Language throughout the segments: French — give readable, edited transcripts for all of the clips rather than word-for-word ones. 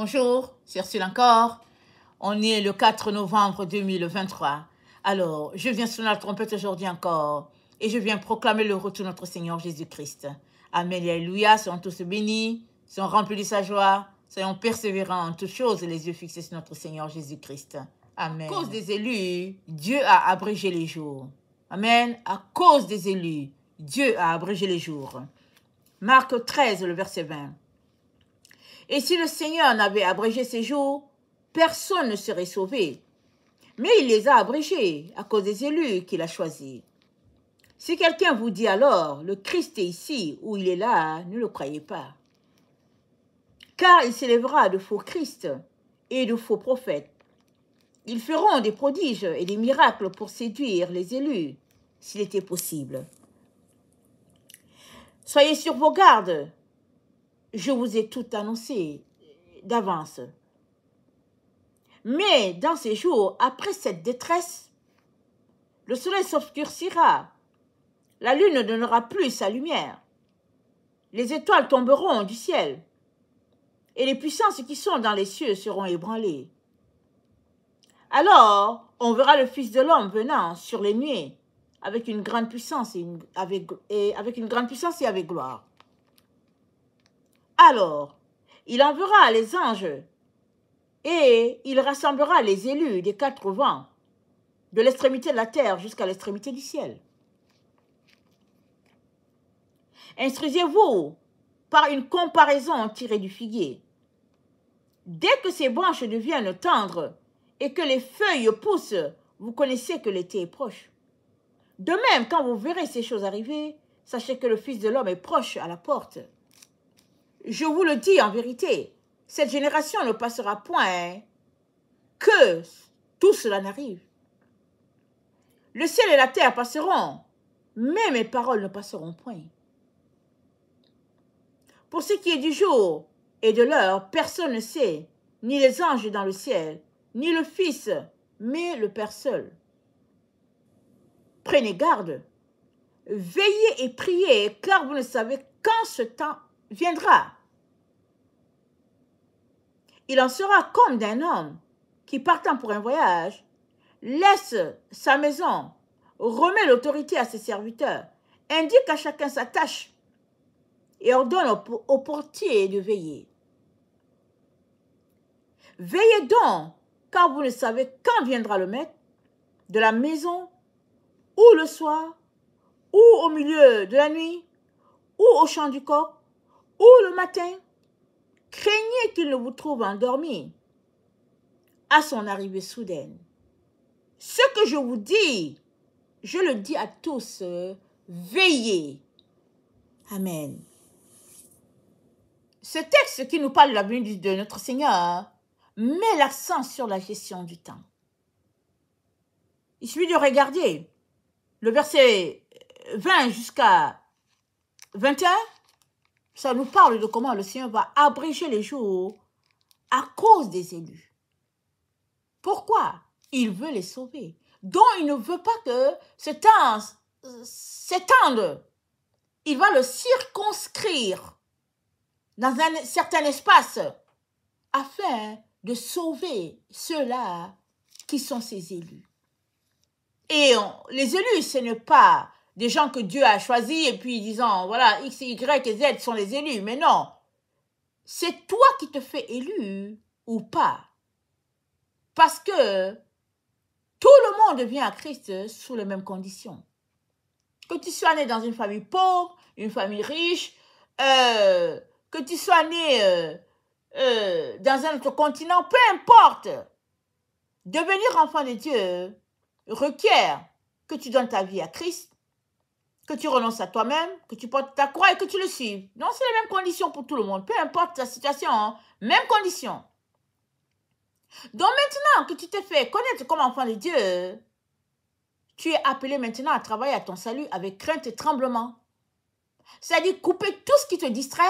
Bonjour, c'est Ursule encore. On est le 4 novembre 2023. Alors, je viens sonner la trompette aujourd'hui encore et je viens proclamer le retour de notre Seigneur Jésus-Christ. Amen et alléluia, soyons tous bénis, soyons remplis de sa joie, soyons persévérants en toutes choses et les yeux fixés sur notre Seigneur Jésus-Christ. Amen. À cause des élus, Dieu a abrégé les jours. Amen. À cause des élus, Dieu a abrégé les jours. Marc 13, le verset 20. Et si le Seigneur n'avait abrégé ces jours, personne ne serait sauvé. Mais il les a abrégés à cause des élus qu'il a choisis. Si quelqu'un vous dit alors, le Christ est ici ou il est là, ne le croyez pas. Car il s'élèvera de faux Christ et de faux prophètes. Ils feront des prodiges et des miracles pour séduire les élus, s'il était possible. Soyez sur vos gardes. Je vous ai tout annoncé d'avance. Mais dans ces jours, après cette détresse, le soleil s'obscurcira, la lune ne donnera plus sa lumière, les étoiles tomberont du ciel, et les puissances qui sont dans les cieux seront ébranlées. Alors, on verra le Fils de l'homme venant sur les nuées, avec une grande puissance et avec gloire. Alors, il enverra les anges et il rassemblera les élus des quatre vents, de l'extrémité de la terre jusqu'à l'extrémité du ciel. Instruisez-vous par une comparaison tirée du figuier. Dès que ses branches deviennent tendres et que les feuilles poussent, vous connaissez que l'été est proche. De même, quand vous verrez ces choses arriver, sachez que le Fils de l'homme est proche à la porte. Je vous le dis en vérité, cette génération ne passera point que tout cela n'arrive. Le ciel et la terre passeront, mais mes paroles ne passeront point. Pour ce qui est du jour et de l'heure, personne ne sait, ni les anges dans le ciel, ni le Fils, mais le Père seul. Prenez garde, veillez et priez, car vous ne savez quand ce temps viendra. Il en sera comme d'un homme qui, partant pour un voyage, laisse sa maison, remet l'autorité à ses serviteurs, indique à chacun sa tâche et ordonne au portier de veiller. Veillez donc, car vous ne savez quand viendra le maître de la maison, ou le soir, ou au milieu de la nuit, ou au chant du coq, ou le matin. Craignez qu'il ne vous trouve endormi à son arrivée soudaine. Ce que je vous dis, je le dis à tous, veillez. Amen. Ce texte qui nous parle de la venue de notre Seigneur met l'accent sur la gestion du temps. Il suffit de regarder le verset 20 jusqu'à 21. Ça nous parle de comment le Seigneur va abréger les jours à cause des élus. Pourquoi? Il veut les sauver. Donc, il ne veut pas que ce temps s'étende. Il va le circonscrire dans un certain espace afin de sauver ceux-là qui sont ses élus. Et les élus, ce n'est pas des gens que Dieu a choisis et puis disant, voilà, X, Y et Z sont les élus. Mais non, c'est toi qui te fais élu ou pas. Parce que tout le monde vient à Christ sous les mêmes conditions. Que tu sois né dans une famille pauvre, une famille riche, que tu sois né dans un autre continent, peu importe. Devenir enfant de Dieu requiert que tu donnes ta vie à Christ, que tu renonces à toi-même, que tu portes ta croix et que tu le suives. Non, c'est les mêmes conditions pour tout le monde, peu importe ta situation, hein, même condition. Donc maintenant que tu t'es fait connaître comme enfant de Dieu, tu es appelé maintenant à travailler à ton salut avec crainte et tremblement. C'est-à-dire couper tout ce qui te distrait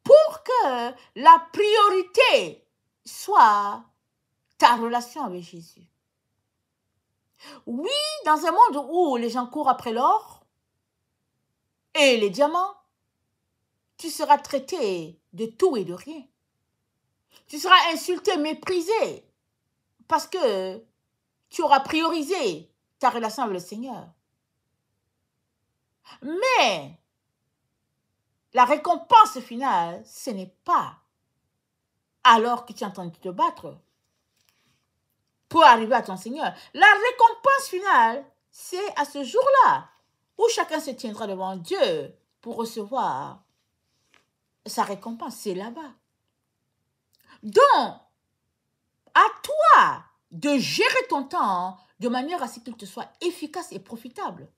pour que la priorité soit ta relation avec Jésus. Oui, dans un monde où les gens courent après l'or et les diamants, tu seras traité de tout et de rien. Tu seras insulté, méprisé, parce que tu auras priorisé ta relation avec le Seigneur. Mais la récompense finale, ce n'est pas alors que tu es en train de te battre pour arriver à ton Seigneur. La récompense finale, c'est à ce jour-là où chacun se tiendra devant Dieu pour recevoir sa récompense. C'est là-bas. Donc, à toi de gérer ton temps de manière à ce qu'il te soit efficace et profitable.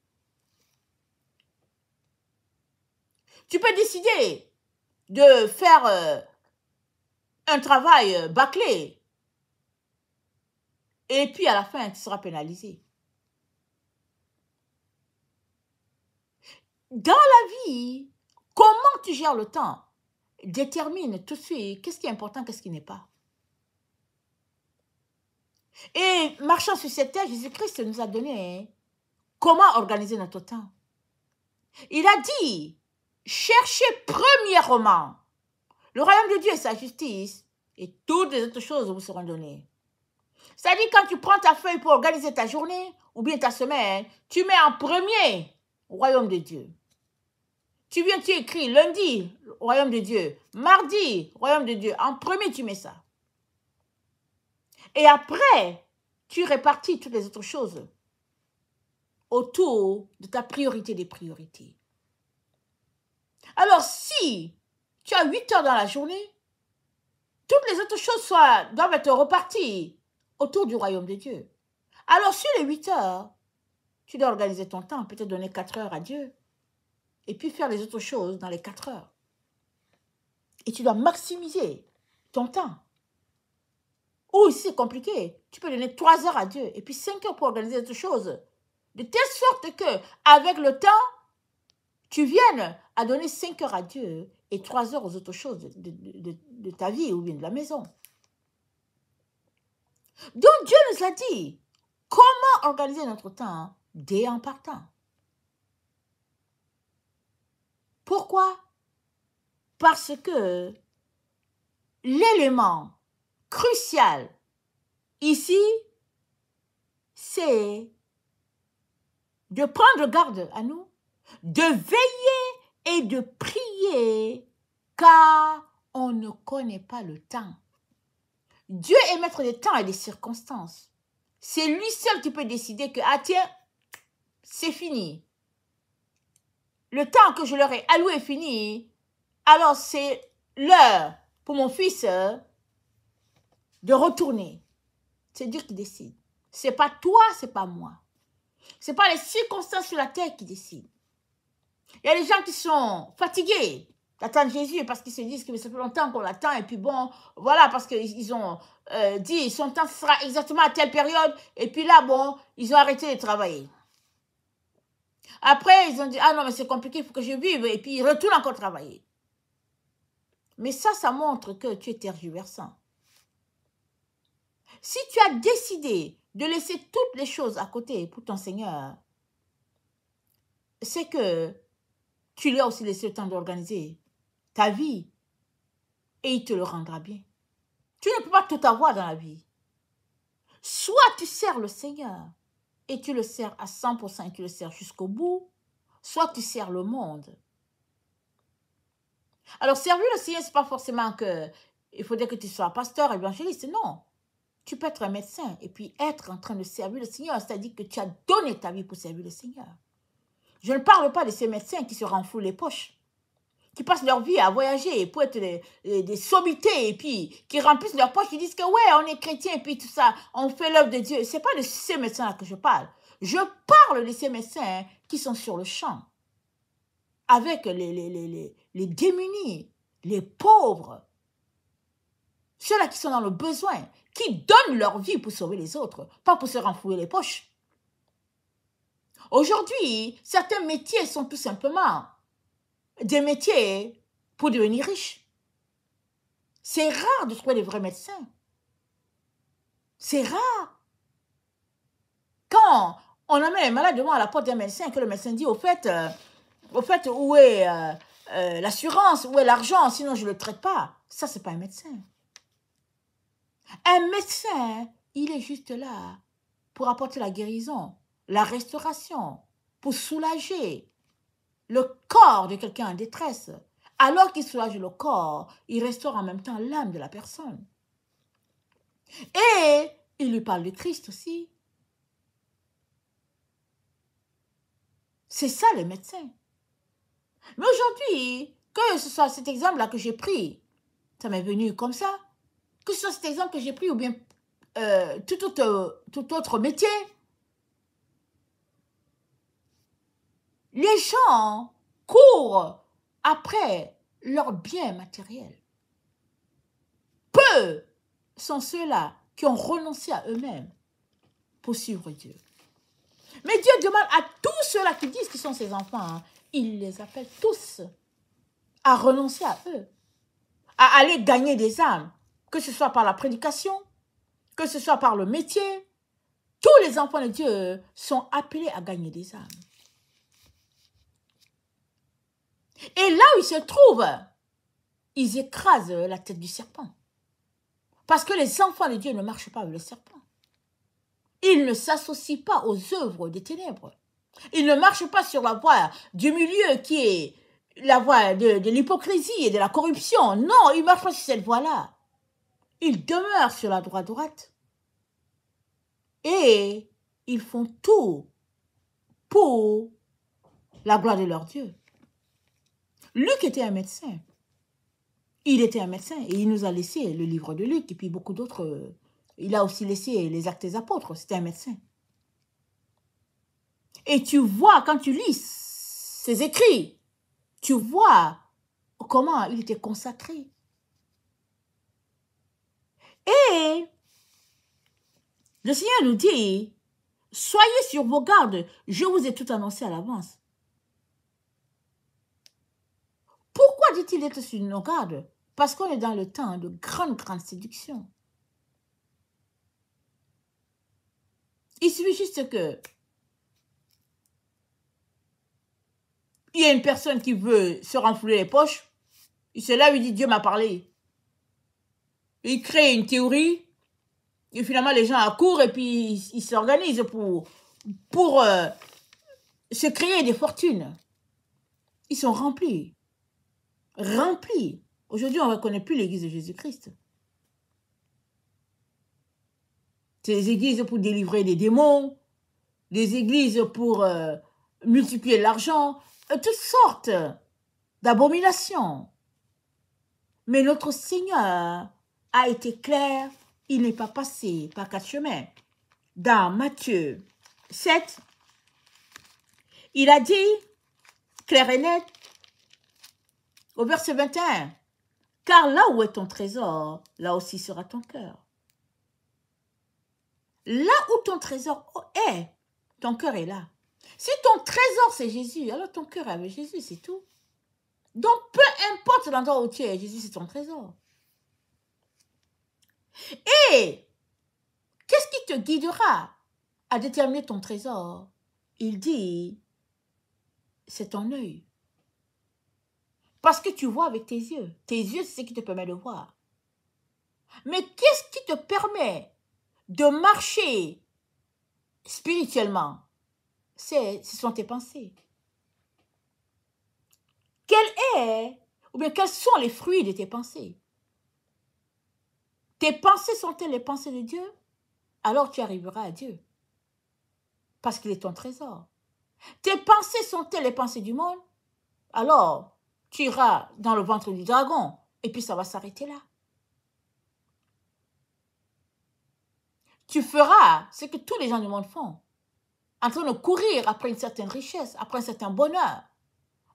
Tu peux décider de faire un travail bâclé et puis à la fin, tu seras pénalisé. Dans la vie, comment tu gères le temps détermine tout de suite qu'est-ce qui est important, qu'est-ce qui n'est pas. Et marchant sur cette terre, Jésus-Christ nous a donné comment organiser notre temps. Il a dit, cherchez premièrement le royaume de Dieu et sa justice, et toutes les autres choses vous seront données. C'est-à-dire, quand tu prends ta feuille pour organiser ta journée ou bien ta semaine, tu mets en premier le royaume de Dieu. Tu écris lundi, royaume de Dieu, mardi, royaume de Dieu. En premier, tu mets ça. Et après, tu répartis toutes les autres choses autour de ta priorité des priorités. Alors, si tu as 8 heures dans la journée, toutes les autres choses doivent être reparties autour du royaume de Dieu. Alors, sur les 8 heures, tu dois organiser ton temps, peut-être donner 4 heures à Dieu, et puis faire les autres choses dans les 4 heures. Et tu dois maximiser ton temps. Ou si c'est compliqué, tu peux donner 3 heures à Dieu, et puis 5 heures pour organiser les autres choses. De telle sorte que, avec le temps, tu viennes à donner 5 heures à Dieu et 3 heures aux autres choses de ta vie ou bien de la maison. Donc Dieu nous a dit comment organiser notre temps dès en partant. Pourquoi? Parce que l'élément crucial ici, c'est de prendre garde à nous, de veiller et de prier, car on ne connaît pas le temps. Dieu est maître des temps et des circonstances. C'est lui seul qui peut décider que, ah tiens, c'est fini. Le temps que je leur ai alloué est fini, alors c'est l'heure pour mon fils de retourner. C'est Dieu qui décide. C'est pas toi, c'est pas moi. C'est pas les circonstances sur la terre qui décident. Il y a des gens qui sont fatigués d'attendre Jésus parce qu'ils se disent que ça fait longtemps qu'on l'attend et puis bon, voilà, parce qu'ils ont dit son temps sera exactement à telle période et puis là, bon, ils ont arrêté de travailler. Après, ils ont dit, ah non, mais c'est compliqué, il faut que je vive et puis ils retournent encore travailler. Mais ça montre que tu es tergiversant. Si tu as décidé de laisser toutes les choses à côté pour ton Seigneur, c'est que tu lui as aussi laissé le temps d'organiser ta vie et il te le rendra bien. Tu ne peux pas tout avoir dans la vie. Soit tu sers le Seigneur et tu le sers à 100% et tu le sers jusqu'au bout, soit tu sers le monde. Alors, servir le Seigneur, ce n'est pas forcément qu'il faudrait que tu sois pasteur, évangéliste, non. Tu peux être un médecin et puis être en train de servir le Seigneur, c'est-à-dire que tu as donné ta vie pour servir le Seigneur. Je ne parle pas de ces médecins qui se renflouent les poches, qui passent leur vie à voyager pour être des sommités et puis qui remplissent leurs poches, qui disent que ouais, on est chrétien et puis tout ça, on fait l'œuvre de Dieu. Ce n'est pas de ces médecins-là que je parle. Je parle de ces médecins qui sont sur le champ, avec les démunis, les pauvres, ceux-là qui sont dans le besoin, qui donnent leur vie pour sauver les autres, pas pour se renflouer les poches. Aujourd'hui, certains métiers sont tout simplement des métiers pour devenir riche. C'est rare de trouver des vrais médecins. C'est rare. Quand on amène un malade devant à la porte d'un médecin, que le médecin dit, au fait, où est l'assurance, où est l'argent, sinon je ne le traite pas. Ça, ce n'est pas un médecin. Un médecin, il est juste là pour apporter la guérison, la restauration, pour soulager le corps de quelqu'un en détresse. Alors qu'il soulage le corps, il restaure en même temps l'âme de la personne. Et il lui parle de Christ aussi. C'est ça le médecin. Mais aujourd'hui, que ce soit cet exemple-là que j'ai pris, ça m'est venu comme ça, que ce soit cet exemple que j'ai pris ou bien tout autre métier, les gens courent après leurs biens matériels. Peu sont ceux-là qui ont renoncé à eux-mêmes pour suivre Dieu. Mais Dieu demande à tous ceux-là qui disent qu'ils sont ses enfants, hein, il les appelle tous à renoncer à eux, à aller gagner des âmes, que ce soit par la prédication, que ce soit par le métier. Tous les enfants de Dieu sont appelés à gagner des âmes. Et là où ils se trouvent, ils écrasent la tête du serpent. Parce que les enfants de Dieu ne marchent pas avec le serpent. Ils ne s'associent pas aux œuvres des ténèbres. Ils ne marchent pas sur la voie du milieu qui est la voie de l'hypocrisie et de la corruption. Non, ils ne marchent pas sur cette voie-là. Ils demeurent sur la droite. Et ils font tout pour la gloire de leur Dieu. Luc était un médecin. Il était un médecin et il nous a laissé le livre de Luc et puis beaucoup d'autres. Il a aussi laissé les Actes des Apôtres. C'était un médecin. Et tu vois, quand tu lis ses écrits, tu vois comment il était consacré. Et le Seigneur nous dit, soyez sur vos gardes, je vous ai tout annoncé à l'avance. Pourquoi dit-il être sur nos gardes? Parce qu'on est dans le temps de grande séduction. Il suffit juste que il y a une personne qui veut se renflouer les poches, il se lève, il dit Dieu m'a parlé. Il crée une théorie, et finalement les gens accourent et puis ils s'organisent pour se créer des fortunes. Ils sont remplis. Remplis. Aujourd'hui, on ne reconnaît plus l'église de Jésus-Christ. C'est des églises pour délivrer des démons, des églises pour multiplier l'argent, toutes sortes d'abominations. Mais notre Seigneur a été clair, il n'est pas passé par 4 chemins. Dans Matthieu 7, il a dit, clair et net, au verset 21, « Car là où est ton trésor, là aussi sera ton cœur. » Là où ton trésor est, ton cœur est là. Si ton trésor c'est Jésus, alors ton cœur est avec Jésus, c'est tout. Donc peu importe l'endroit où tu es, Jésus c'est ton trésor. Et qu'est-ce qui te guidera à déterminer ton trésor? Il dit, c'est ton œil. Parce que tu vois avec tes yeux. Tes yeux, c'est ce qui te permet de voir. Mais qu'est-ce qui te permet de marcher spirituellement? Ce sont tes pensées. Quels sont les fruits de tes pensées? Tes pensées sont-elles les pensées de Dieu? Alors tu arriveras à Dieu. Parce qu'il est ton trésor. Tes pensées sont-elles les pensées du monde? Alors tu iras dans le ventre du dragon et puis ça va s'arrêter là. Tu feras ce que tous les gens du monde font. En train de courir après une certaine richesse, après un certain bonheur,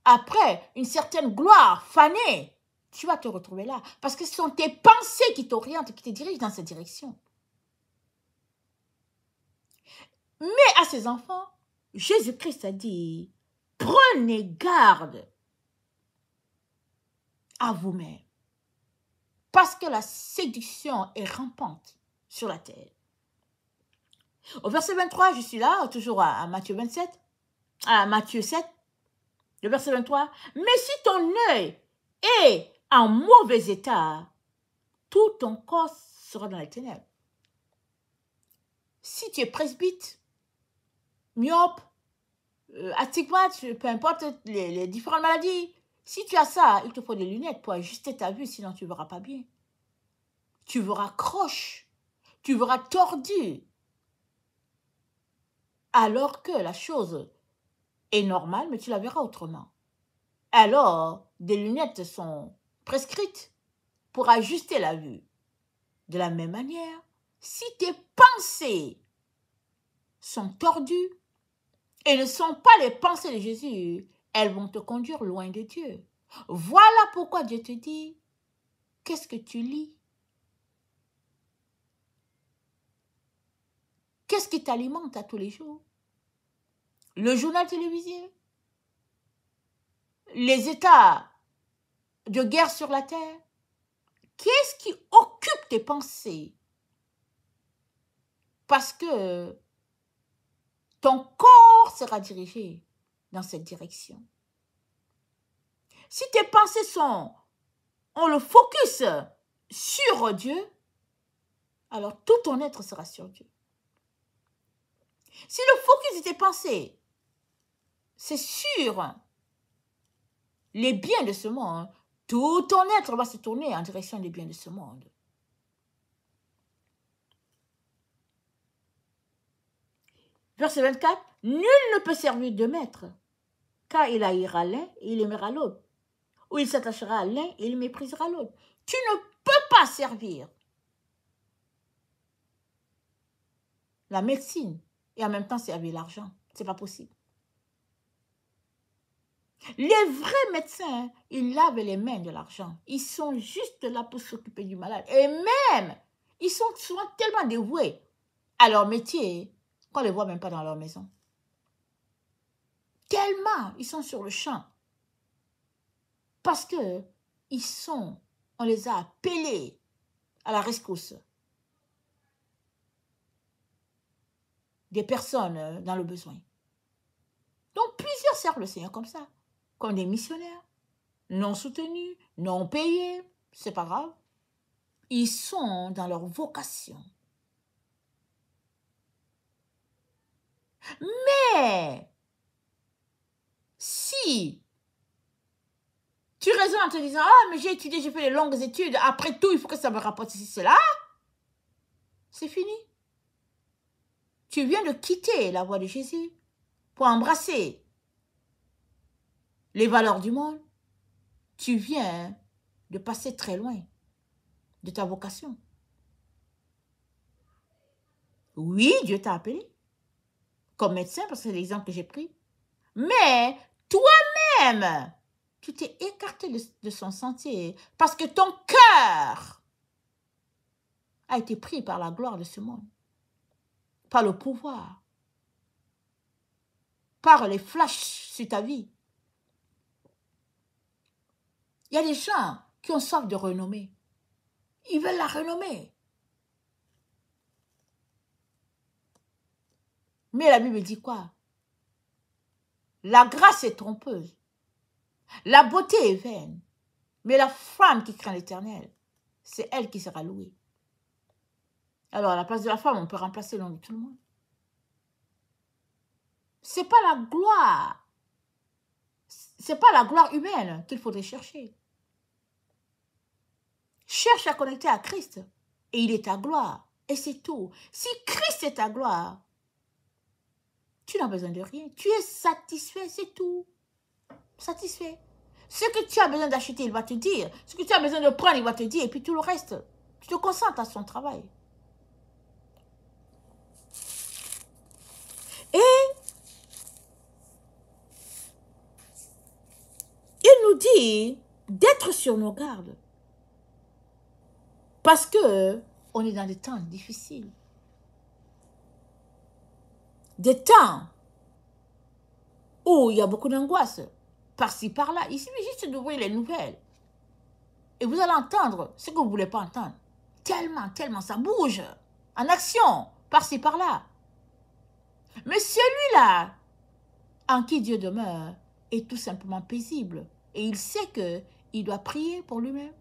après une certaine gloire fanée. Tu vas te retrouver là. Parce que ce sont tes pensées qui t'orientent, qui te dirigent dans cette direction. Mais à ses enfants, Jésus-Christ a dit, prenez garde à vous-même. Parce que la séduction est rampante sur la terre. Au verset 23, je suis là, toujours à Matthieu 27, à Matthieu 7, le verset 23. Mais si ton œil est en mauvais état, tout ton corps seras dans les ténèbres. Si tu es presbyte, myope, astigmate, peu importe les différentes maladies, si tu as ça, il te faut des lunettes pour ajuster ta vue, sinon tu ne verras pas bien. Tu verras croche, tu verras tordu. Alors que la chose est normale, mais tu la verras autrement. Alors, des lunettes sont prescrites pour ajuster la vue. De la même manière, si tes pensées sont tordues et ne sont pas les pensées de Jésus, elles vont te conduire loin de Dieu. Voilà pourquoi Dieu te dit, qu'est-ce que tu lis? Qu'est-ce qui t'alimente à tous les jours? Le journal télévisé? Les états de guerre sur la terre? Qu'est-ce qui occupe tes pensées? Parce que ton corps sera dirigé dans cette direction. Si tes pensées ont le focus sur Dieu, alors tout ton être sera sur Dieu. Si le focus de tes pensées, c'est sur les biens de ce monde, tout ton être va se tourner en direction des biens de ce monde. Verset 24, nul ne peut servir deux maîtres, car il haïra l'un et il aimera l'autre, ou il s'attachera à l'un et il méprisera l'autre. Tu ne peux pas servir la médecine et en même temps servir l'argent. Ce n'est pas possible. Les vrais médecins, ils lavent les mains de l'argent. Ils sont juste là pour s'occuper du malade. Et même, ils sont souvent tellement dévoués à leur métier qu'on ne les voit même pas dans leur maison. Tellement, ils sont sur le champ. Parce que on les a appelés à la rescousse des personnes dans le besoin. Donc, plusieurs servent le Seigneur comme ça, comme des missionnaires, non soutenus, non payés, c'est pas grave. Ils sont dans leur vocation. Mais, si tu raisonnes en te disant, ah, mais j'ai étudié, j'ai fait de longues études, après tout, il faut que ça me rapporte ceci, cela, c'est fini. Tu viens de quitter la voie de Jésus pour embrasser les valeurs du monde. Tu viens de passer très loin de ta vocation. Oui, Dieu t'a appelé comme médecin, parce que c'est l'exemple que j'ai pris. Mais toi-même, tu t'es écarté de son sentier parce que ton cœur a été pris par la gloire de ce monde, par le pouvoir, par les flashs sur ta vie. Il y a des gens qui ont soif de renommée. Ils veulent la renommée. Mais la Bible dit quoi? La grâce est trompeuse. La beauté est vaine. Mais la femme qui craint l'Éternel, c'est elle qui sera louée. Alors, à la place de la femme, on peut remplacer le nom de tout le monde. C'est pas la gloire. C'est pas la gloire humaine qu'il faudrait chercher. Cherche à connecter à Christ et il est ta gloire. Et c'est tout. Si Christ est ta gloire, tu n'as besoin de rien. Tu es satisfait, c'est tout. Satisfait. Ce que tu as besoin d'acheter, il va te dire. Ce que tu as besoin de prendre, il va te dire. Et puis tout le reste, tu te concentres à son travail. Et il nous dit d'être sur nos gardes. Parce que on est dans des temps difficiles. Des temps où il y a beaucoup d'angoisse. Par-ci, par-là. Il suffit juste d'ouvrir les nouvelles. Et vous allez entendre ce que vous ne voulez pas entendre. Tellement, ça bouge. En action. Par-ci, par-là. Mais celui-là, en qui Dieu demeure, est tout simplement paisible. Et il sait qu'il doit prier pour lui-même.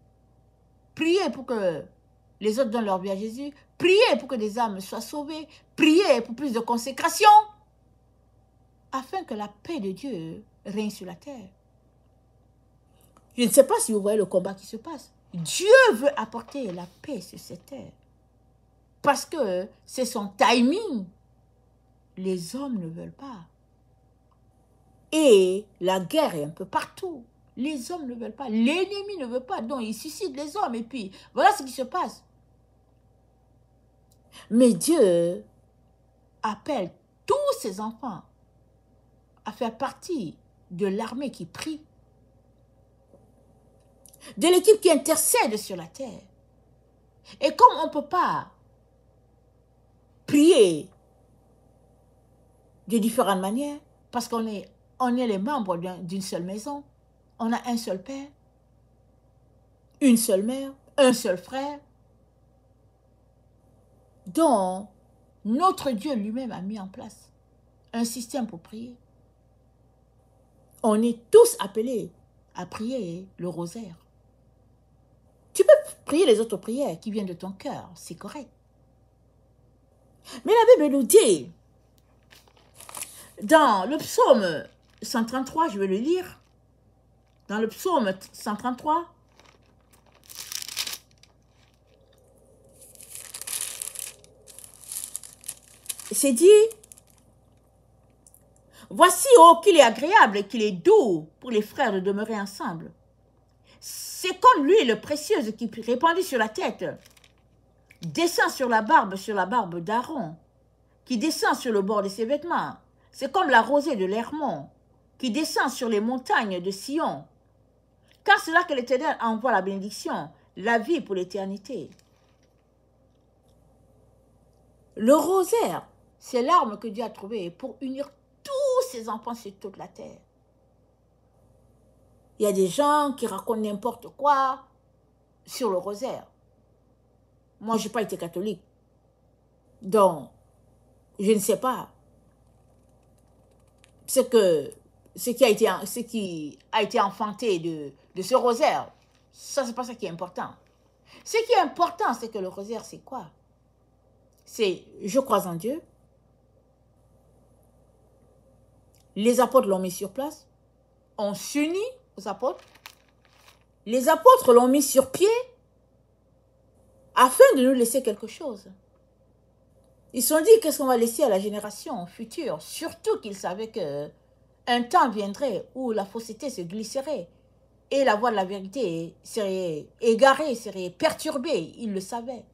Prier pour que les autres donnent leur vie à Jésus. Priez pour que des âmes soient sauvées. Priez pour plus de consécration. Afin que la paix de Dieu règne sur la terre. Je ne sais pas si vous voyez le combat qui se passe. Dieu veut apporter la paix sur cette terre. Parce que c'est son timing. Les hommes ne veulent pas. Et la guerre est un peu partout. Les hommes ne veulent pas. L'ennemi ne veut pas. Donc, il suscite les hommes. Et puis, voilà ce qui se passe. Mais Dieu appelle tous ses enfants à faire partie de l'armée qui prie. De l'équipe qui intercède sur la terre. Et comme on ne peut pas prier de différentes manières, parce qu'on est les membres d'une seule maison, on a un seul père, une seule mère, un seul frère, dont notre Dieu lui-même a mis en place un système pour prier. On est tous appelés à prier le rosaire. Tu peux prier les autres prières qui viennent de ton cœur, c'est correct. Mais la Bible nous dit, dans le psaume 133, je vais le lire, dans le psaume 133, c'est dit, voici, oh, qu'il est agréable et qu'il est doux pour les frères de demeurer ensemble. C'est comme l'huile précieuse qui répandue sur la tête, descend sur la barbe d'Aaron, qui descend sur le bord de ses vêtements. C'est comme la rosée de l'Hermon, qui descend sur les montagnes de Sion. Car c'est là que l'Éternel envoie la bénédiction, la vie pour l'éternité. Le rosaire, c'est l'arme que Dieu a trouvée pour unir tous ses enfants sur toute la terre. Il y a des gens qui racontent n'importe quoi sur le rosaire. Moi, je n'ai pas été catholique. Donc, je ne sais pas ce qui a été enfanté de ce rosaire. Ça, c'est pas ça qui est important. Ce qui est important, c'est que le rosaire, c'est quoi? C'est je crois en Dieu. Les apôtres l'ont mis sur place. On s'unit aux apôtres. Les apôtres l'ont mis sur pied afin de nous laisser quelque chose. Ils se sont dit, qu'est-ce qu'on va laisser à la génération future? Surtout qu'ils savaient qu'un temps viendrait où la fausseté se glisserait et la voie de la vérité serait égarée, serait perturbée. Ils le savaient.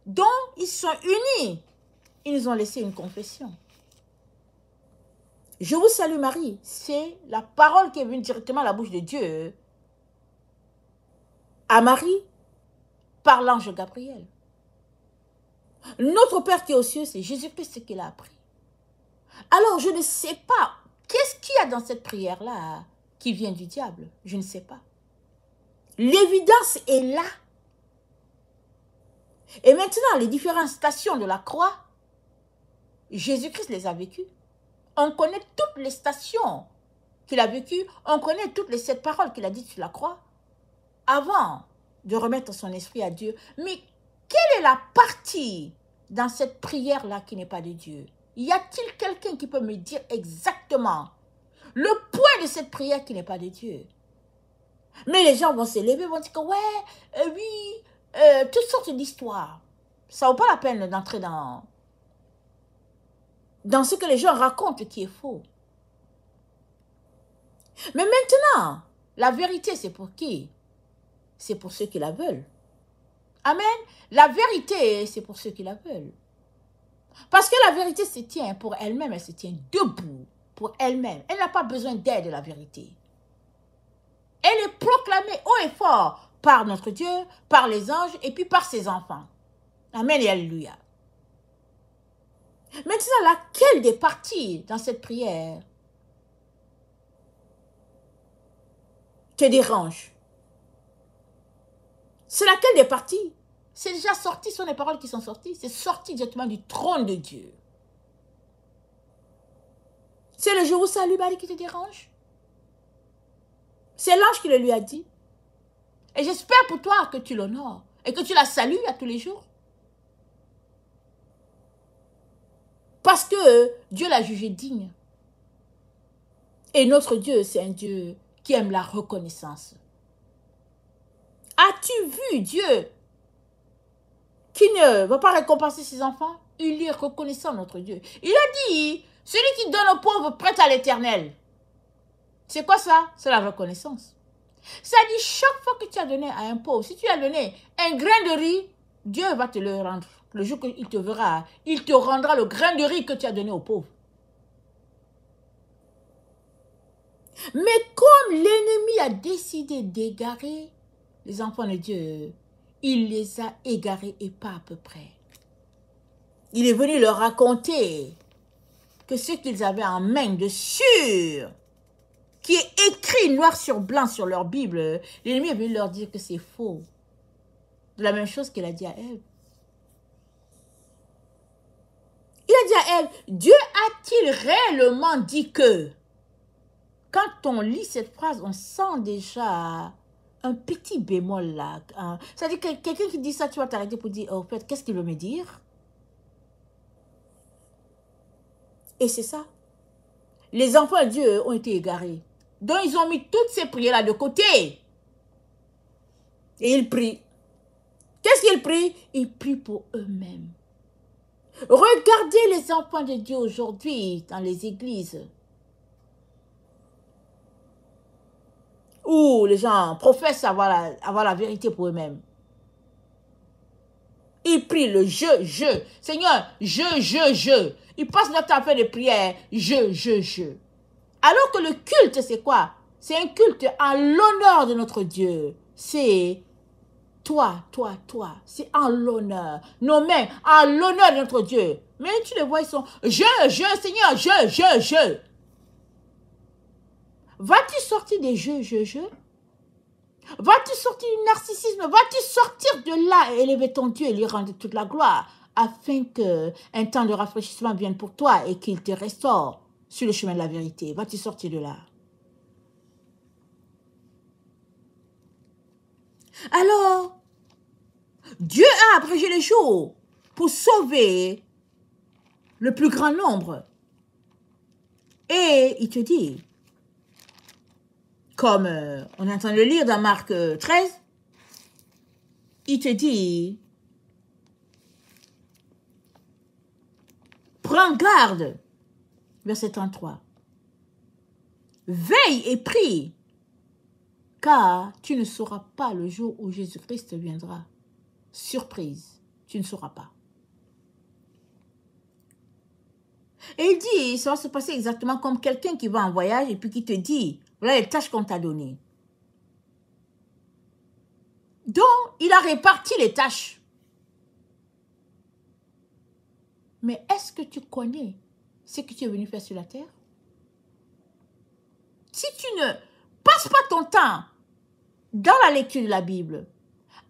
Donc, ils se sont unis. Ils nous ont laissé une confession. Je vous salue Marie. C'est la parole qui est venue directement à la bouche de Dieu à Marie par l'ange Gabriel. Notre Père qui est aux cieux, c'est Jésus-Christ qui l'a appris. Alors, je ne sais pas, qu'est-ce qu'il y a dans cette prière-là qui vient du diable? Je ne sais pas. L'évidence est là. Et maintenant, les différentes stations de la croix, Jésus-Christ les a vécues. On connaît toutes les stations qu'il a vécues. On connaît toutes les 7 paroles qu'il a dites sur la croix avant de remettre son esprit à Dieu. Mais quelle est la partie dans cette prière-là qui n'est pas de Dieu? Y a-t-il quelqu'un qui peut me dire exactement le point de cette prière qui n'est pas de Dieu? Mais les gens vont se lever, vont dire que ouais, oui, toutes sortes d'histoires. Ça vaut pas la peine d'entrer dans ce que les gens racontent qui est faux. Mais maintenant, la vérité, c'est pour qui? C'est pour ceux qui la veulent. Amen. La vérité, c'est pour ceux qui la veulent. Parce que la vérité se tient pour elle-même, elle se tient debout pour elle-même. Elle n'a pas besoin d'aide de la vérité. Elle est proclamée haut et fort par notre Dieu, par les anges et puis par ses enfants. Amen et alléluia. Maintenant, laquelle des parties dans cette prière te dérange? C'est laquelle des parties? C'est déjà sorti, ce sont les paroles qui sont sorties. C'est sorti directement du trône de Dieu. C'est le « je vous salue Marie » qui te dérange? C'est l'ange qui le lui a dit. Et j'espère pour toi que tu l'honores. et que tu la salues à tous les jours? Parce que Dieu l'a jugé digne. Et notre Dieu, c'est un Dieu qui aime la reconnaissance. As-tu vu Dieu qui ne va pas récompenser ses enfants? Il est reconnaissant, notre Dieu. Il a dit, celui qui donne aux pauvres prête à l'Éternel. C'est quoi ça? C'est la reconnaissance. Ça dit, chaque fois que tu as donné à un pauvre, si tu as donné un grain de riz, Dieu va te le rendre. Le jour qu'il te verra, il te rendra le grain de riz que tu as donné aux pauvres. Mais comme l'ennemi a décidé d'égarer les enfants de Dieu, il les a égarés et pas à peu près. Il est venu leur raconter que ce qu'ils avaient en main de sûr, qui est écrit noir sur blanc sur leur Bible, l'ennemi est venu leur dire que c'est faux. De la même chose qu'il a dit à Ève. Il a dit à Ève, Dieu a-t-il réellement dit que? Quand on lit cette phrase, on sent déjà un petit bémol là. C'est-à-dire que quelqu'un qui dit ça, tu vas t'arrêter pour dire, oh, fait, qu'est-ce qu'il veut me dire? Et c'est ça. Les enfants de Dieu ont été égarés. Donc, ils ont mis toutes ces prières-là de côté. Et ils prient. Qu'est-ce qu'ils prient? Ils prient pour eux-mêmes. Regardez les enfants de Dieu aujourd'hui dans les églises. Où les gens professent avoir la vérité pour eux-mêmes. Ils prient le je. Seigneur, je. Ils passent leur temps à faire des prières. Je. Alors que le culte, c'est quoi? C'est un culte en l'honneur de notre Dieu. C'est toi. C'est en l'honneur. Nos mains, en l'honneur de notre Dieu. Mais tu les vois, ils sont Seigneur, je. Vas-tu sortir des je? Vas-tu sortir du narcissisme? Vas-tu sortir de là et élever ton Dieu et lui rendre toute la gloire afin qu'un temps de rafraîchissement vienne pour toi et qu'il te restaure sur le chemin de la vérité? Vas-tu sortir de là? Alors, Dieu a abrégé les jours pour sauver le plus grand nombre. Et il te dit, comme on est en train de le lire dans Marc 13, il te dit, prends garde, verset 33, veille et prie, car tu ne sauras pas le jour où Jésus-Christ viendra. Surprise, tu ne sauras pas. Et il dit, ça va se passer exactement comme quelqu'un qui va en voyage et puis qui te dit, voilà les tâches qu'on t'a données. Donc, il a réparti les tâches. Mais est-ce que tu connais ce que tu es venu faire sur la terre? Si tu ne passes pas ton temps dans la lecture de la Bible,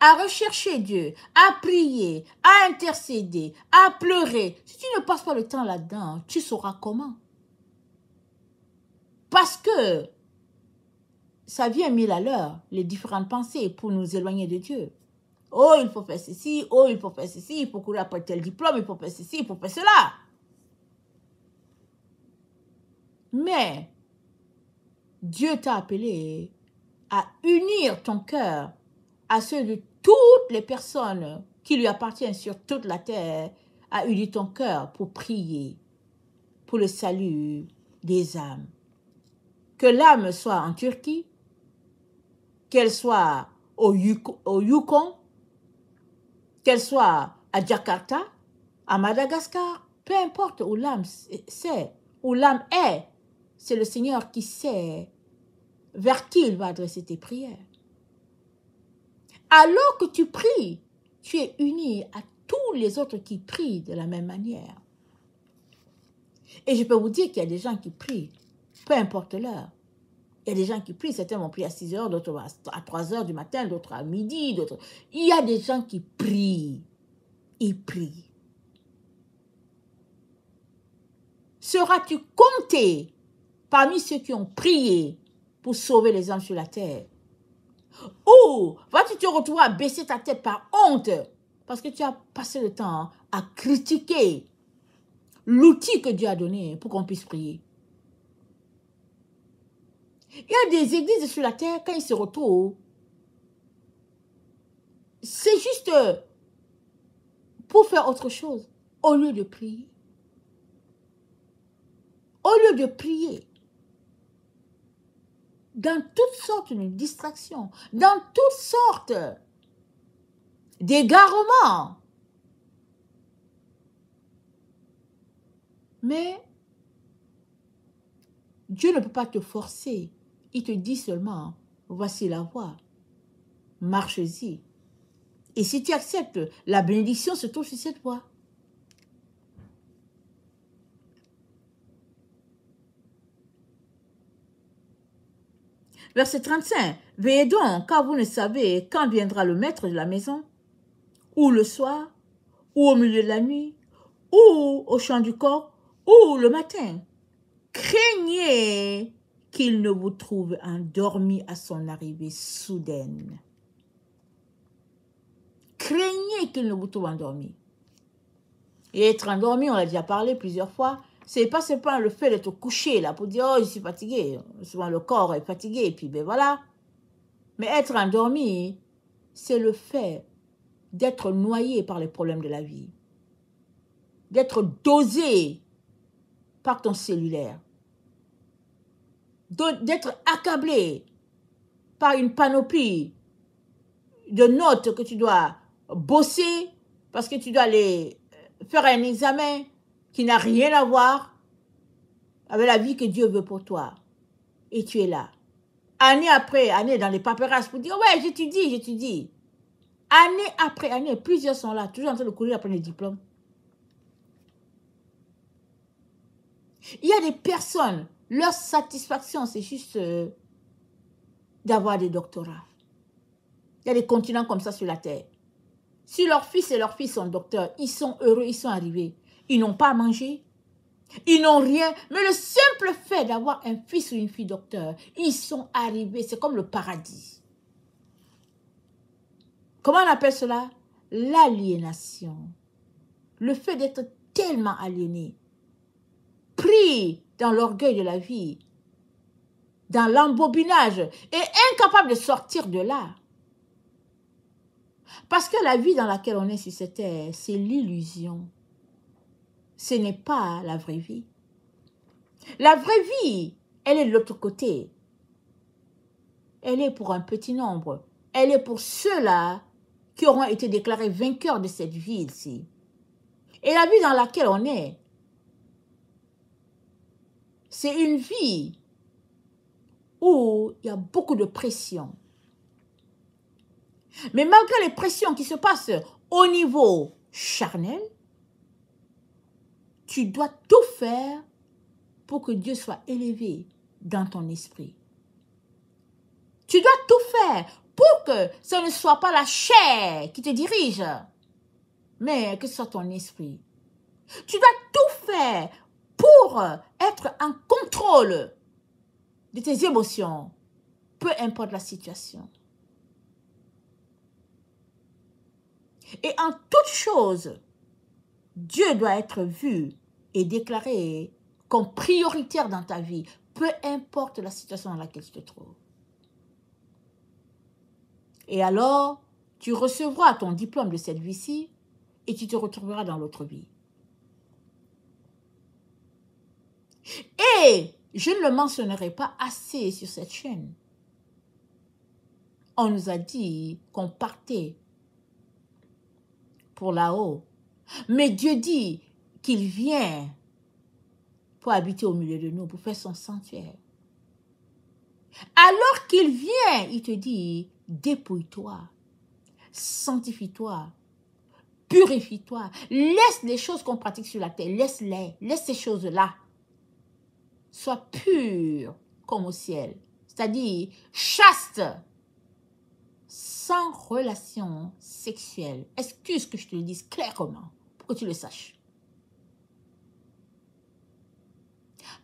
à rechercher Dieu, à prier, à intercéder, à pleurer, si tu ne passes pas le temps là-dedans, tu sauras comment. Parce que ça vient mille à l'heure, les différentes pensées pour nous éloigner de Dieu. Oh, il faut faire ceci, oh, il faut faire ceci, il faut courir après tel diplôme, il faut faire ceci, il faut faire cela. Mais Dieu t'a appelé à unir ton cœur à ceux de toutes les personnes qui lui appartiennent sur toute la terre, à unir ton cœur pour prier pour le salut des âmes. Que l'âme soit en Turquie, qu'elle soit au Yukon, qu'elle soit à Jakarta, à Madagascar, peu importe où l'âme c'est, où l'âme est, c'est le Seigneur qui sait vers qui il va adresser tes prières. Alors que tu pries, tu es uni à tous les autres qui prient de la même manière. Et je peux vous dire qu'il y a des gens qui prient, peu importe l'heure. Il y a des gens qui prient, certains vont prier à 6 heures, d'autres à 3 heures du matin, d'autres à midi, d'autres... Il y a des gens qui prient. Ils prient. Seras-tu compté parmi ceux qui ont prié pour sauver les âmes sur la terre? Ou vas-tu te retrouver à baisser ta tête par honte parce que tu as passé le temps à critiquer l'outil que Dieu a donné pour qu'on puisse prier. Il y a des églises sur la terre, quand ils se retrouvent, c'est juste pour faire autre chose, au lieu de prier. Au lieu de prier, dans toutes sortes de distractions, dans toutes sortes d'égarements. Mais Dieu ne peut pas te forcer. Il te dit seulement, voici la voie, marche-y. Et si tu acceptes, la bénédiction se trouve sur cette voie. Verset 35. Veillez donc, car vous ne savez quand viendra le maître de la maison, ou le soir, ou au milieu de la nuit, ou au chant du corps, ou le matin. Craignez qu'il ne vous trouve endormi à son arrivée soudaine. Craignez qu'il ne vous trouve endormi. Et être endormi, on l'a déjà parlé plusieurs fois, c'est pas seulement le fait d'être couché là pour dire « Oh, je suis fatigué ». Souvent, le corps est fatigué et puis ben voilà. Mais être endormi, c'est le fait d'être noyé par les problèmes de la vie. D'être dosé par ton cellulaire. D'être accablé par une panoplie de notes que tu dois bosser parce que tu dois aller faire un examen qui n'a rien à voir avec la vie que Dieu veut pour toi. Et tu es là. Année après année dans les paperasses pour dire « Ouais, j'étudie. » Année après année, plusieurs sont là, toujours en train de courir après les diplômes. Il y a des personnes, leur satisfaction, c'est juste d'avoir des doctorats. Il y a des continents comme ça sur la terre. Si leurs fils et leurs filles sont docteurs, ils sont heureux, ils sont arrivés. Ils n'ont pas à manger. Ils n'ont rien. Mais le simple fait d'avoir un fils ou une fille docteur, ils sont arrivés. C'est comme le paradis. Comment on appelle cela? L'aliénation. Le fait d'être tellement aliéné, pris dans l'orgueil de la vie, dans l'embobinage et incapable de sortir de là. Parce que la vie dans laquelle on est sur cette terre, c'est l'illusion. Ce n'est pas la vraie vie. La vraie vie, elle est de l'autre côté. Elle est pour un petit nombre. Elle est pour ceux-là qui auront été déclarés vainqueurs de cette vie ici. Et la vie dans laquelle on est, c'est une vie où il y a beaucoup de pression. Mais malgré les pressions qui se passent au niveau charnel, tu dois tout faire pour que Dieu soit élevé dans ton esprit. Tu dois tout faire pour que ce ne soit pas la chair qui te dirige, mais que ce soit ton esprit. Tu dois tout faire pour être en contrôle de tes émotions, peu importe la situation. Et en toute chose, Dieu doit être vu et déclaré comme prioritaire dans ta vie, peu importe la situation dans laquelle tu te trouves. Et alors, tu recevras ton diplôme de cette vie-ci et tu te retrouveras dans l'autre vie. Et je ne le mentionnerai pas assez sur cette chaîne. On nous a dit qu'on partait pour là-haut. Mais Dieu dit qu'il vient pour habiter au milieu de nous, pour faire son sanctuaire. Alors qu'il vient, il te dit, dépouille-toi, sanctifie-toi, purifie-toi, laisse les choses qu'on pratique sur la terre, laisse-les, laisse ces choses-là. Sois pur comme au ciel, c'est-à-dire chaste, sans relation sexuelle. Excuse que je te le dise clairement, pour que tu le saches.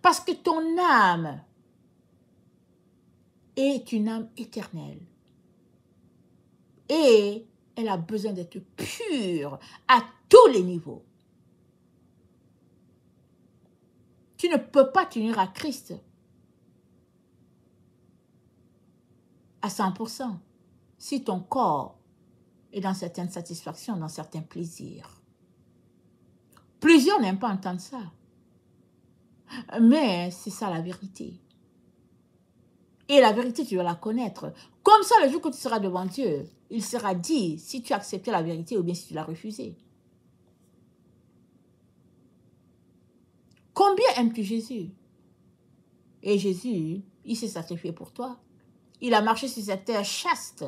Parce que ton âme est une âme éternelle. Et elle a besoin d'être pure à tous les niveaux. Tu ne peux pas t'unir à Christ à 100% si ton corps est dans certaines satisfactions, dans certains plaisirs. Plusieurs n'aiment pas entendre ça. Mais c'est ça la vérité. Et la vérité, tu dois la connaître. Comme ça, le jour que tu seras devant Dieu, il sera dit si tu as accepté la vérité ou bien si tu l'as refusée. Combien aimes-tu Jésus? Et Jésus, il s'est sacrifié pour toi. Il a marché sur cette terre chaste.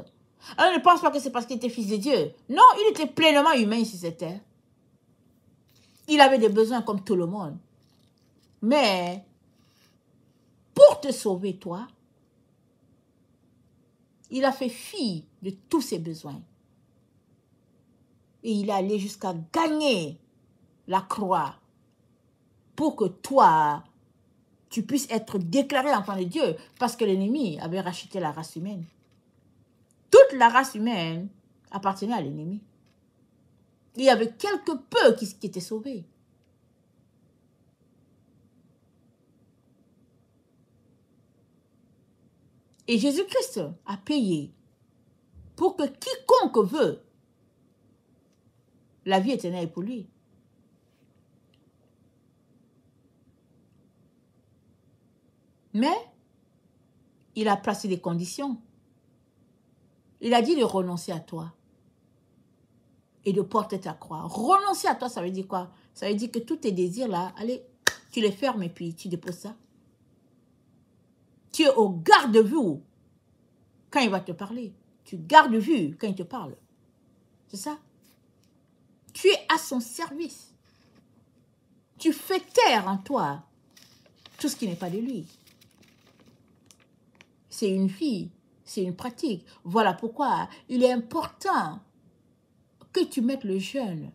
Alors ne pense pas que c'est parce qu'il était fils de Dieu. Non, il était pleinement humain sur cette terre. Il avait des besoins comme tout le monde. Mais pour te sauver, toi, il a fait fi de tous ses besoins. Et il est allé jusqu'à gagner la croix pour que toi, tu puisses être déclaré enfant de Dieu. Parce que l'ennemi avait racheté la race humaine. Toute la race humaine appartenait à l'ennemi. Il y avait quelque peu qui étaient sauvés. Et Jésus-Christ a payé pour que quiconque veut, la vie éternelle est pour lui. Mais il a placé des conditions. Il a dit de renoncer à toi et de porter ta croix. Renoncer à toi, ça veut dire quoi? Ça veut dire que tous tes désirs là, allez, tu les fermes et puis tu déposes ça. Tu es au garde-vue quand il va te parler. Tu gardes vue quand il te parle. C'est ça? Tu es à son service. Tu fais taire en toi tout ce qui n'est pas de lui. C'est une vie, c'est une pratique. Voilà pourquoi il est important que tu mettes le jeûne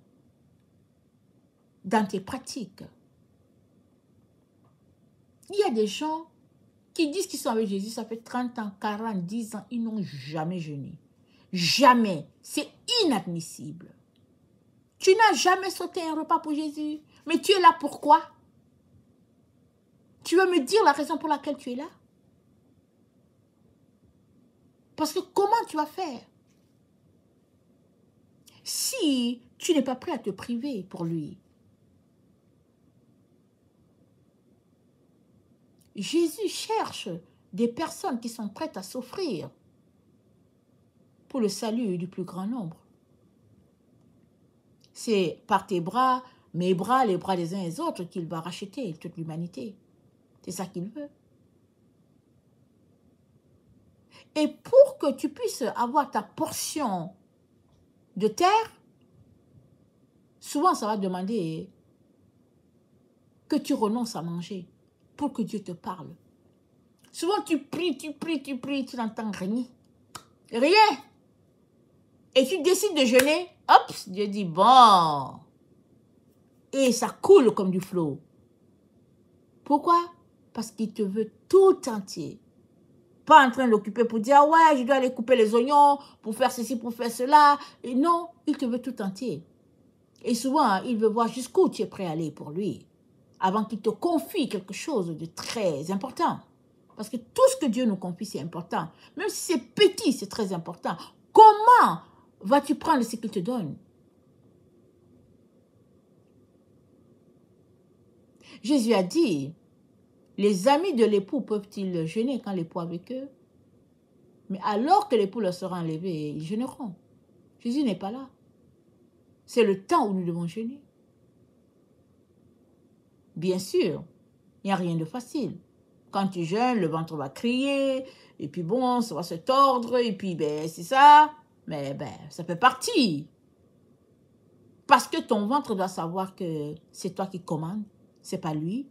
dans tes pratiques. Il y a des gens qui disent qu'ils sont avec Jésus, ça fait 30 ans, 40, 10 ans, ils n'ont jamais jeûné. Jamais. C'est inadmissible. Tu n'as jamais sauté un repas pour Jésus. Mais tu es là pourquoi? Tu veux me dire la raison pour laquelle tu es là? Parce que comment tu vas faire si tu n'es pas prêt à te priver pour lui? Jésus cherche des personnes qui sont prêtes à s'offrir pour le salut du plus grand nombre. C'est par tes bras, mes bras, les bras des uns et des autres qu'il va racheter toute l'humanité. C'est ça qu'il veut. Et pour que tu puisses avoir ta portion de terre, souvent ça va demander que tu renonces à manger pour que Dieu te parle. Souvent tu pries, tu n'entends rien. Rien. Et tu décides de jeûner, hop, Dieu dit bon. Et ça coule comme du flot. Pourquoi? Parce qu'il te veut tout entier. Pas en train de l'occuper pour dire, ouais, je dois aller couper les oignons, pour faire ceci, pour faire cela. Et non, il te veut tout entier. Et souvent, il veut voir jusqu'où tu es prêt à aller pour lui, avant qu'il te confie quelque chose de très important. Parce que tout ce que Dieu nous confie, c'est important. Même si c'est petit, c'est très important. Comment vas-tu prendre ce qu'il te donne? Jésus a dit, les amis de l'époux peuvent-ils jeûner quand l'époux est avec eux? Mais alors que l'époux leur sera enlevé, ils jeûneront. Jésus n'est pas là. C'est le temps où nous devons jeûner. Bien sûr, il n'y a rien de facile. Quand tu jeûnes, le ventre va crier, et puis bon, ça va se tordre, et puis ben c'est ça. Mais ben, ça fait partie. Parce que ton ventre doit savoir que c'est toi qui commandes, c'est pas lui.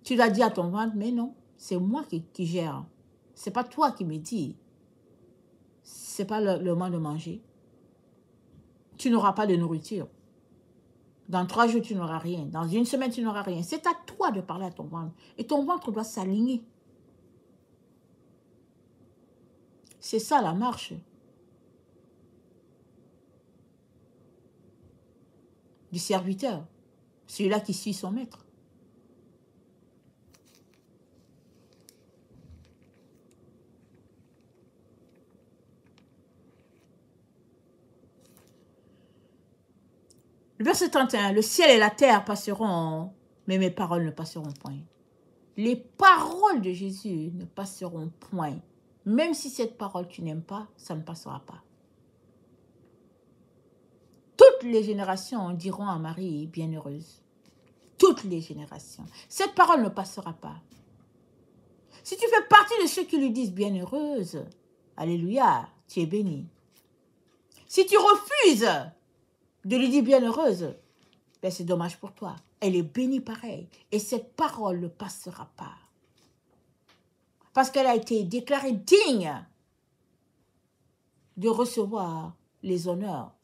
Tu l'as dit à ton ventre, mais non, c'est moi qui gère. C'est pas toi qui me dis. C'est pas le moment de manger. Tu n'auras pas de nourriture. Dans 3 jours, tu n'auras rien. Dans 1 semaine, tu n'auras rien. C'est à toi de parler à ton ventre. Et ton ventre doit s'aligner. C'est ça la marche. du serviteur, celui-là qui suit son maître. Le verset 31, le ciel et la terre passeront, mais mes paroles ne passeront point. Les paroles de Jésus ne passeront point. Même si cette parole tu n'aimes pas, ça ne passera pas. Toutes les générations diront à Marie bienheureuse. Toutes les générations. Cette parole ne passera pas. Si tu fais partie de ceux qui lui disent bienheureuse, alléluia, tu es béni. Si tu refuses de lui dire bienheureuse, ben c'est dommage pour toi. Elle est bénie pareil. Et cette parole ne passera pas. Parce qu'elle a été déclarée digne de recevoir les honneurs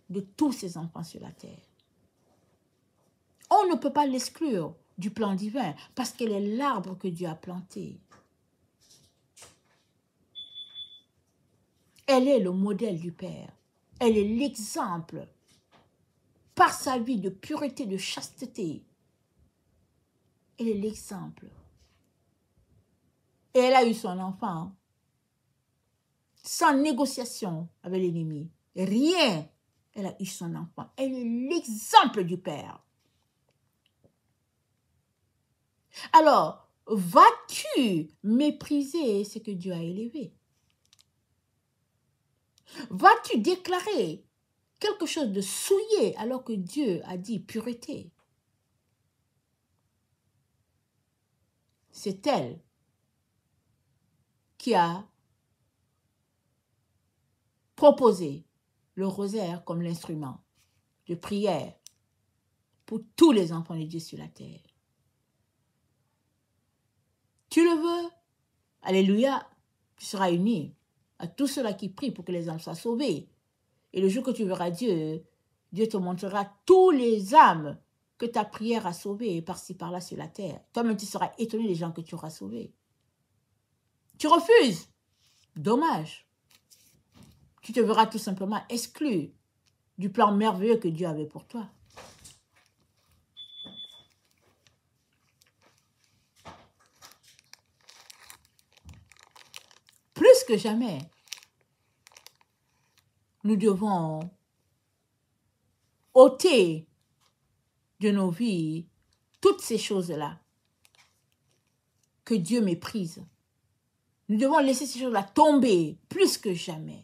de tous ses enfants sur la terre. On ne peut pas l'exclure du plan divin parce qu'elle est l'arbre que Dieu a planté. Elle est le modèle du Père. Elle est l'exemple par sa vie de pureté, de chasteté. Elle est l'exemple. Et elle a eu son enfant sans négociation avec l'ennemi. Rien. Elle a eu son enfant. Elle est l'exemple du Père. Alors, vas-tu mépriser ce que Dieu a élevé? Vas-tu déclarer quelque chose de souillé alors que Dieu a dit pureté? C'est elle qui a proposé le rosaire comme l'instrument de prière pour tous les enfants de Dieu sur la terre. Tu le veux? Alléluia, tu seras uni à tous ceux-là qui prient pour que les âmes soient sauvées. Et le jour que tu verras Dieu, Dieu te montrera tous les âmes que ta prière a sauvées par-ci, par-là sur la terre. Toi-même, tu seras étonné des gens que tu auras sauvés. Tu refuses? Dommage. Tu te verras tout simplement exclu du plan merveilleux que Dieu avait pour toi. Plus que jamais, nous devons ôter de nos vies toutes ces choses-là que Dieu méprise. Nous devons laisser ces choses-là tomber plus que jamais.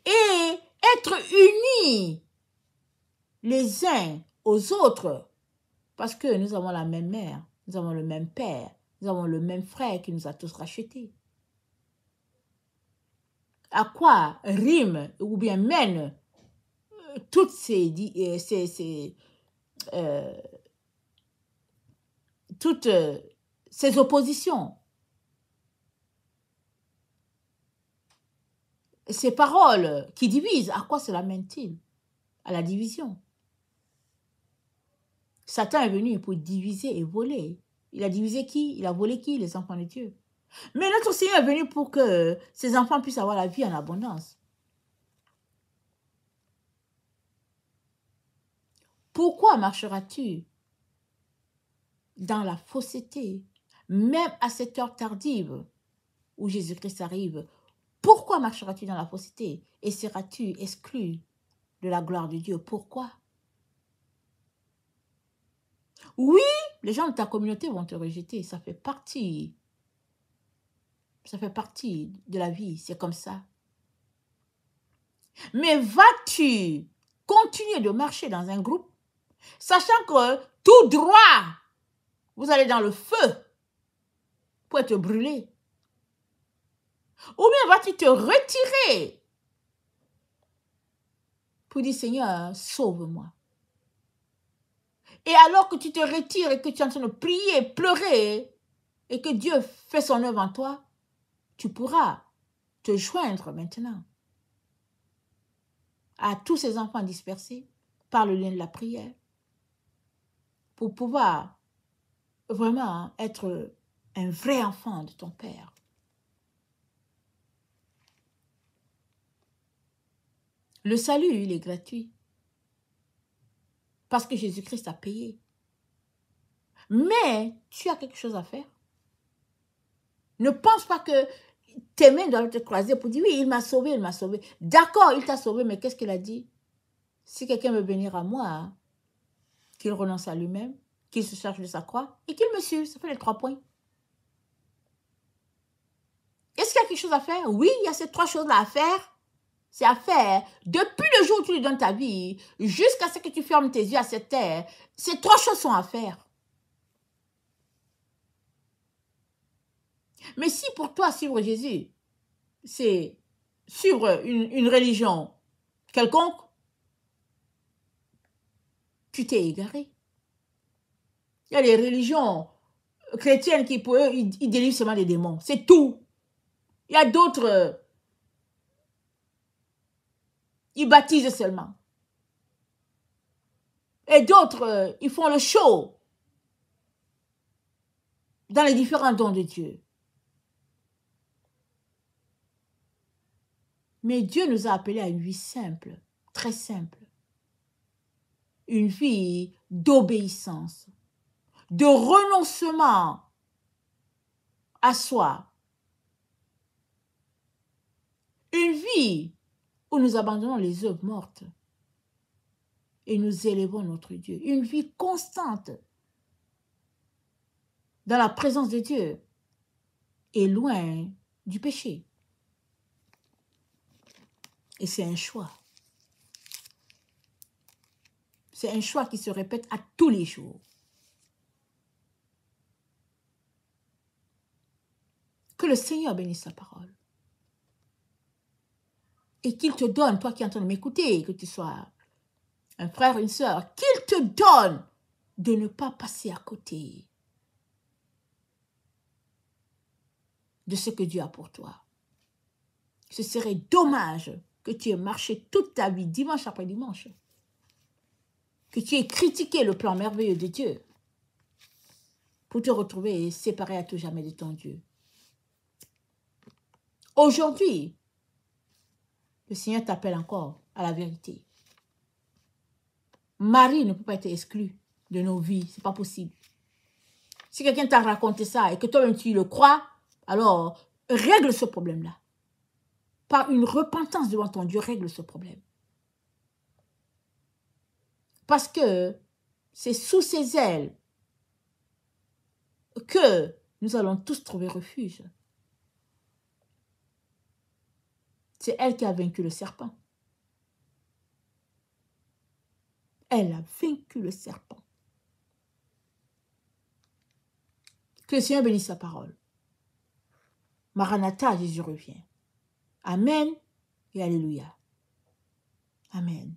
Et être unis les uns aux autres parce que nous avons la même mère, nous avons le même père, nous avons le même frère qui nous a tous rachetés. À quoi riment ou bien mènent toutes ces oppositions? Ces paroles qui divisent, à quoi cela mène-t-il? À la division. Satan est venu pour diviser et voler. Il a divisé qui? Il a volé qui? Les enfants de Dieu. Mais notre Seigneur est venu pour que ses enfants puissent avoir la vie en abondance. Pourquoi marcheras-tu dans la fausseté, même à cette heure tardive où Jésus-Christ arrive? Pourquoi marcheras-tu dans la fausseté et seras-tu exclu de la gloire de Dieu? Pourquoi? Oui, les gens de ta communauté vont te rejeter. Ça fait partie de la vie. C'est comme ça. Mais vas-tu continuer de marcher dans un groupe, sachant que tout droit, vous allez dans le feu pour être brûlé? Ou bien vas-tu te retirer pour dire, Seigneur, sauve-moi? Et alors que tu te retires et que tu es en train de prier, pleurer, et que Dieu fait son œuvre en toi, tu pourras te joindre maintenant à tous ces enfants dispersés par le lien de la prière pour pouvoir vraiment être un vrai enfant de ton Père. Le salut, il est gratuit. Parce que Jésus-Christ a payé. Mais tu as quelque chose à faire. Ne pense pas que tes mains doivent te croiser pour dire, oui, il m'a sauvé, il m'a sauvé. D'accord, il t'a sauvé, mais qu'est-ce qu'il a dit? Si quelqu'un veut venir à moi, hein, qu'il renonce à lui-même, qu'il se charge de sa croix et qu'il me suive. Ça fait les 3 points. Est-ce qu'il y a quelque chose à faire? Oui, il y a ces 3 choses-là à faire. C'est à faire. Depuis le jour où tu lui donnes ta vie, jusqu'à ce que tu fermes tes yeux à cette terre, ces 3 choses sont à faire. Mais si pour toi, suivre Jésus, c'est suivre une religion quelconque, tu t'es égaré. Il y a les religions chrétiennes qui, pour eux, ils délivrent seulement des démons. C'est tout. Il y a d'autres, ils baptisent seulement. Et d'autres, ils font le show dans les différents dons de Dieu. Mais Dieu nous a appelés à une vie simple, très simple. Une vie d'obéissance, de renoncement à soi. Une vie où nous abandonnons les œuvres mortes et nous élevons notre Dieu. Une vie constante dans la présence de Dieu et loin du péché. Et c'est un choix. C'est un choix qui se répète à tous les jours. Que le Seigneur bénisse sa parole. Et qu'il te donne, toi qui es en train de m'écouter, que tu sois un frère, une sœur, qu'il te donne de ne pas passer à côté de ce que Dieu a pour toi. Ce serait dommage que tu aies marché toute ta vie, dimanche après dimanche, que tu aies critiqué le plan merveilleux de Dieu pour te retrouver séparé à tout jamais de ton Dieu. Aujourd'hui, le Seigneur t'appelle encore à la vérité. Marie ne peut pas être exclue de nos vies, c'est pas possible. Si quelqu'un t'a raconté ça et que toi-même tu le crois, alors règle ce problème-là. Par une repentance devant ton Dieu, règle ce problème. Parce que c'est sous ses ailes que nous allons tous trouver refuge. C'est elle qui a vaincu le serpent. Elle a vaincu le serpent. Que le Seigneur bénisse sa parole. Maranatha, Jésus revient. Amen et alléluia. Amen.